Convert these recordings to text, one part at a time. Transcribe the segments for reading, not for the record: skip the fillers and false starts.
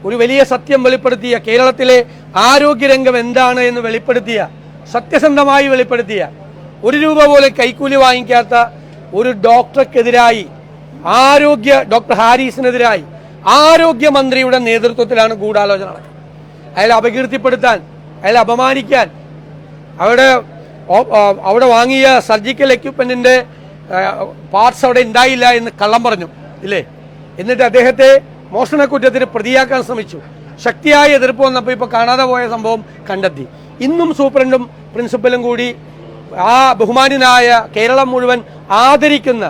ഒരു വലിയ സത്യം വെളിപ്പെടുത്തിയ, കേരളത്തിലെ ആരോഗ്യരംഗം എന്താണ് എന്ന് വെളിപ്പെടുത്തിയ, സത്യസന്ധമായി വെളിപ്പെടുത്തിയ, ഒരു രൂപ പോലും കൈക്കൂലി വാങ്ങിക്കാത്ത ഒരു ഡോക്ടർക്കെതിരായി, ഡോക്ടർ ഹാരിസിനെതിരായി ആരോഗ്യമന്ത്രിയുടെ നേതൃത്വത്തിലാണ് ഗൂഢാലോചന നടക്കുന്നത്. അയാളെ അപകീർത്തിപ്പെടുത്താൻ, അയാളെ അപമാനിക്കാൻ, അവിടെ വാങ്ങിയ സർജിക്കൽ എക്യുപ്മെന്റിന്റെ പാർട്സ് അവിടെ ഉണ്ടായില്ല എന്ന് കള്ളം പറഞ്ഞു ഇല്ലേ? എന്നിട്ട് അദ്ദേഹത്തെ മോഷണക്കുറ്റത്തിന് പ്രതിയാക്കാൻ ശ്രമിച്ചു. ശക്തിയായ എതിർപ്പ് വന്നപ്പോൾ ഇപ്പോൾ കാണാതെ പോയ സംഭവം കണ്ടെത്തി. ഇന്നും സൂപ്രണ്ടും പ്രിൻസിപ്പലും കൂടി ആ ബഹുമാന്യനായ കേരളം മുഴുവൻ ആദരിക്കുന്ന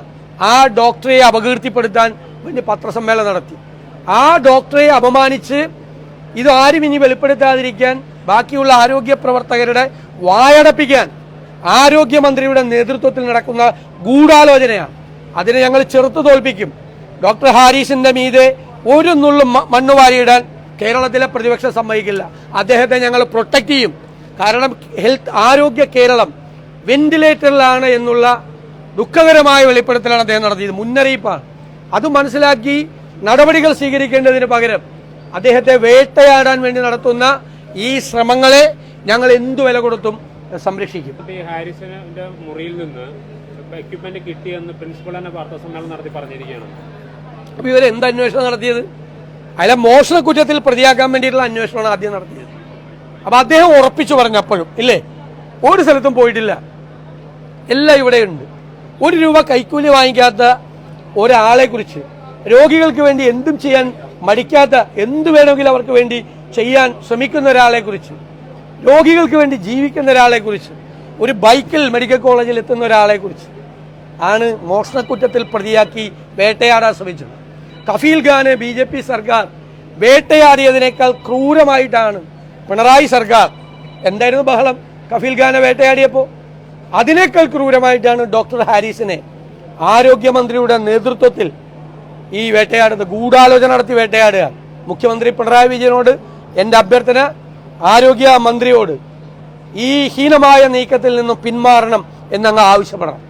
ആ ഡോക്ടറെ അപകീർത്തിപ്പെടുത്താൻ വേണ്ടി പത്രസമ്മേളനം നടത്തി. ആ ഡോക്ടറെ അപമാനിച്ച് ഇത് ആരും ഇനി വെളിപ്പെടുത്താതിരിക്കാൻ, ബാക്കിയുള്ള ആരോഗ്യ പ്രവർത്തകരുടെ വായടപ്പിക്കാൻ ആരോഗ്യമന്ത്രിയുടെ നേതൃത്വത്തിൽ നടക്കുന്ന ഗൂഢാലോചനയാണ്. അതിനെ ഞങ്ങൾ ചെറുത്തു തോൽപ്പിക്കും. ഡോക്ടർ ഹാരിസിന്റെ മീതെ ഒരു നുള്ളും മണ്ണ് വാരിയിടാൻ കേരളത്തിലെ പ്രതിപക്ഷം സമ്മതിക്കില്ല. അദ്ദേഹത്തെ ഞങ്ങൾ പ്രൊട്ടക്ട് ചെയ്യും. കാരണം ആരോഗ്യ കേരളം വെന്റിലേറ്ററിലാണ് എന്നുള്ള ദുഃഖകരമായ വെളിപ്പെടുത്തലാണ് അദ്ദേഹം നടത്തിയത്. മുന്നറിയിപ്പാണ്. അത് മനസ്സിലാക്കി നടപടികൾ സ്വീകരിക്കേണ്ടതിന് പകരം അദ്ദേഹത്തെ വേട്ടയാടാൻ വേണ്ടി നടത്തുന്ന ഈ ശ്രമങ്ങളെ ഞങ്ങൾ എന്തു വില കൊടുത്തും സംരക്ഷിക്കും. ഹാരിസിന്റെ മുറിയിൽ നിന്ന് എക്യുപ്മെന്റ് കിട്ടിയെന്ന് പ്രിൻസിപ്പൽ തന്നെ വാർത്താസമ്മേളനം നടത്തി പറഞ്ഞിരിക്കുകയാണ്. അപ്പൊ ഇവർ എന്ത് അന്വേഷണം നടത്തിയത്? അയാളെ മോഷണ കുറ്റത്തിൽ പ്രതിയാക്കാൻ വേണ്ടിയിട്ടുള്ള അന്വേഷണമാണ് ആദ്യം നടത്തിയത്. അപ്പൊ അദ്ദേഹം ഉറപ്പിച്ചു പറഞ്ഞപ്പോഴും ഇല്ലേ, ഒരു സ്ഥലത്തും പോയിട്ടില്ല, എല്ലാം ഇവിടെയുണ്ട്. ഒരു രൂപ കൈക്കൂലി വാങ്ങിക്കാത്ത ഒരാളെ കുറിച്ച്, രോഗികൾക്ക് വേണ്ടി എന്തും ചെയ്യാൻ മടിക്കാത്ത, എന്ത് വേണമെങ്കിലും അവർക്ക് വേണ്ടി ചെയ്യാൻ ശ്രമിക്കുന്ന ഒരാളെ കുറിച്ച്, രോഗികൾക്ക് വേണ്ടി ജീവിക്കുന്ന ഒരാളെ കുറിച്ച്, ഒരു ബൈക്കിൽ മെഡിക്കൽ കോളേജിൽ എത്തുന്ന ഒരാളെ കുറിച്ച് ആണ് മോഷണക്കുറ്റത്തിൽ പ്രതിയാക്കി വേട്ടയാടാൻ ശ്രമിച്ചത്. കഫീൽ ഖാനെ BJP സർക്കാർ വേട്ടയാടിയതിനേക്കാൾ ക്രൂരമായിട്ടാണ് പിണറായി സർക്കാർ, എന്തായിരുന്നു ബഹളം കഫീൽ ഖാനെ വേട്ടയാടിയപ്പോൾ, അതിനേക്കാൾ ക്രൂരമായിട്ടാണ് ഡോക്ടർ ഹാരിസിനെ ആരോഗ്യമന്ത്രിയുടെ നേതൃത്വത്തിൽ ഈ വേട്ടയാടുന്നത്. ഗൂഢാലോചന നടത്തി വേട്ടയാടുക. മുഖ്യമന്ത്രി പിണറായി വിജയനോട് എൻ്റെ അഭ്യർത്ഥന, ആരോഗ്യ മന്ത്രിയോട് ഈ ഹീനമായ നീക്കത്തിൽ നിന്നും പിന്മാറണം എന്നങ്ങ് ആവശ്യപ്പെടണം.